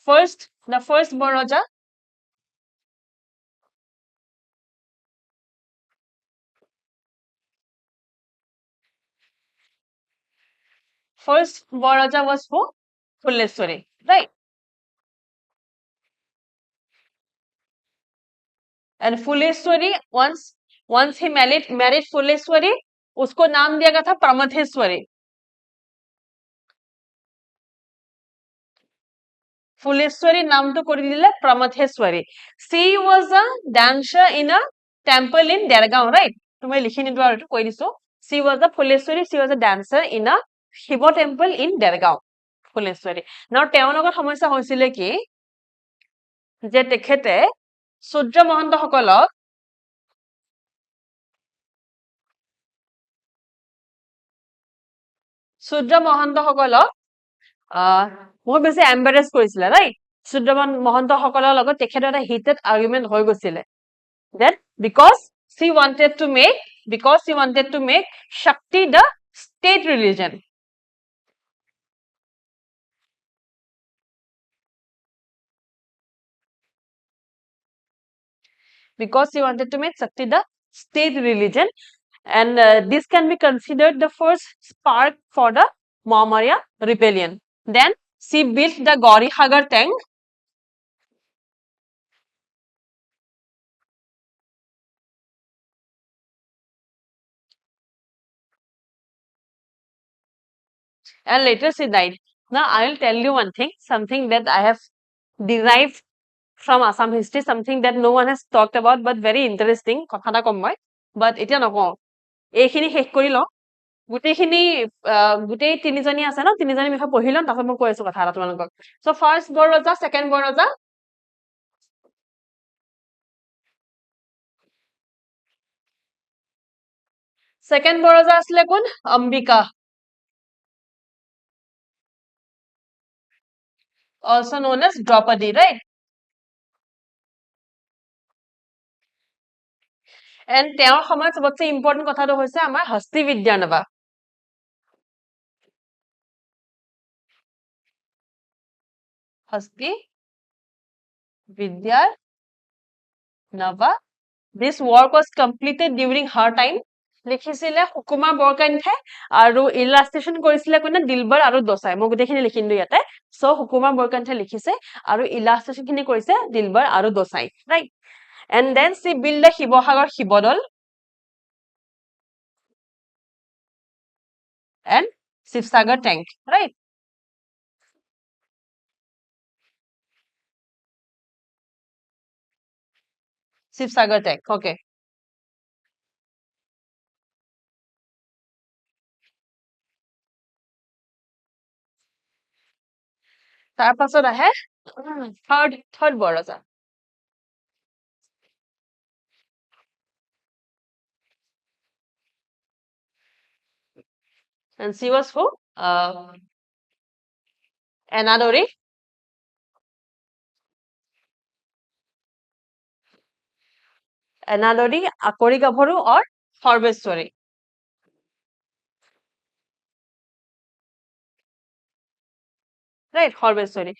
The first Baraja. First Baraja was who? Phuleshwari, right? And Phuleshwari, once he married Phuleshwari, usko naam diya gaya tha Pramatheshwari. Phuleshwari naam to kori dile Pramatheshwari. She was a dancer in a temple in Dergaon, right? Tumhe likhi nidu aru koi diso. She was a Phuleshwari, she was a dancer in a Shiva temple in Dergaon. Phuleshwari. Now তেওঁৰ লগত সমস্যা হৈছিলে কি যে তেখেতে সূৰ্য মহন্ত সকলক বহুত বেছি এম্বাৰেছ কৰিছিলে, ৰাইট? সূৰ্য মহন্ত সকলৰ লগত তেখেতৰ এটা হিটেড আৰ্গুমেন্ট হৈ গৈছিলে that because she wanted to make Shakti the state religion. Because she wanted to make Shakti the state religion, and this can be considered the first spark for the Maurya rebellion. Then she built the Gauri Hagar tank. And later she died. Now I will tell you one thing, something that I have derived from Assam history, something that no one has talked about, but very interesting. Kotha ta kom moi, but etia nako. Eikhini shesh kori lo. Guteikhini gutei tinijoni ase na, tinijoni বিষয়ে পঢ়ি লম, তাৰপিছত মই কৈ আছো কথা এটা তোমালোকক. So first Baraja, second Baraja. Second Baraja asile কোন? Ambika. Also known as Draupadi, right? And তেওঁৰ সময়ত সবতছে ইম্পৰ্টেন্ট কথাটো হৈছে আমাৰ হস্তি বিদ্যাৰ নবা. Hasti Vidyar Nava. This work was completed during her time. লিখিছিলে হুকুমা বৰকান্থে আৰু ইলাষ্ট্ৰেচন কৰিছিলে কোনে? দিলবৰ আৰু দসাই. মই গোটেইখিনি লিখিম ইয়াতে. সো হুকুমা বৰকান্থে লিখিছে আৰু ইলাষ্ট্ৰেচন খিনি কৰিছে দিলবৰ আৰু দসাই, right? And then she built the Shivasagar Shivadol and Shivsagar tank, right? Shivsagar tank, okay. তাৰ পাছত আহে third Baraja. And she was who? Anadori. Anadori, Akori Gabharu or Sarveshwari. Right, Sarveshwari.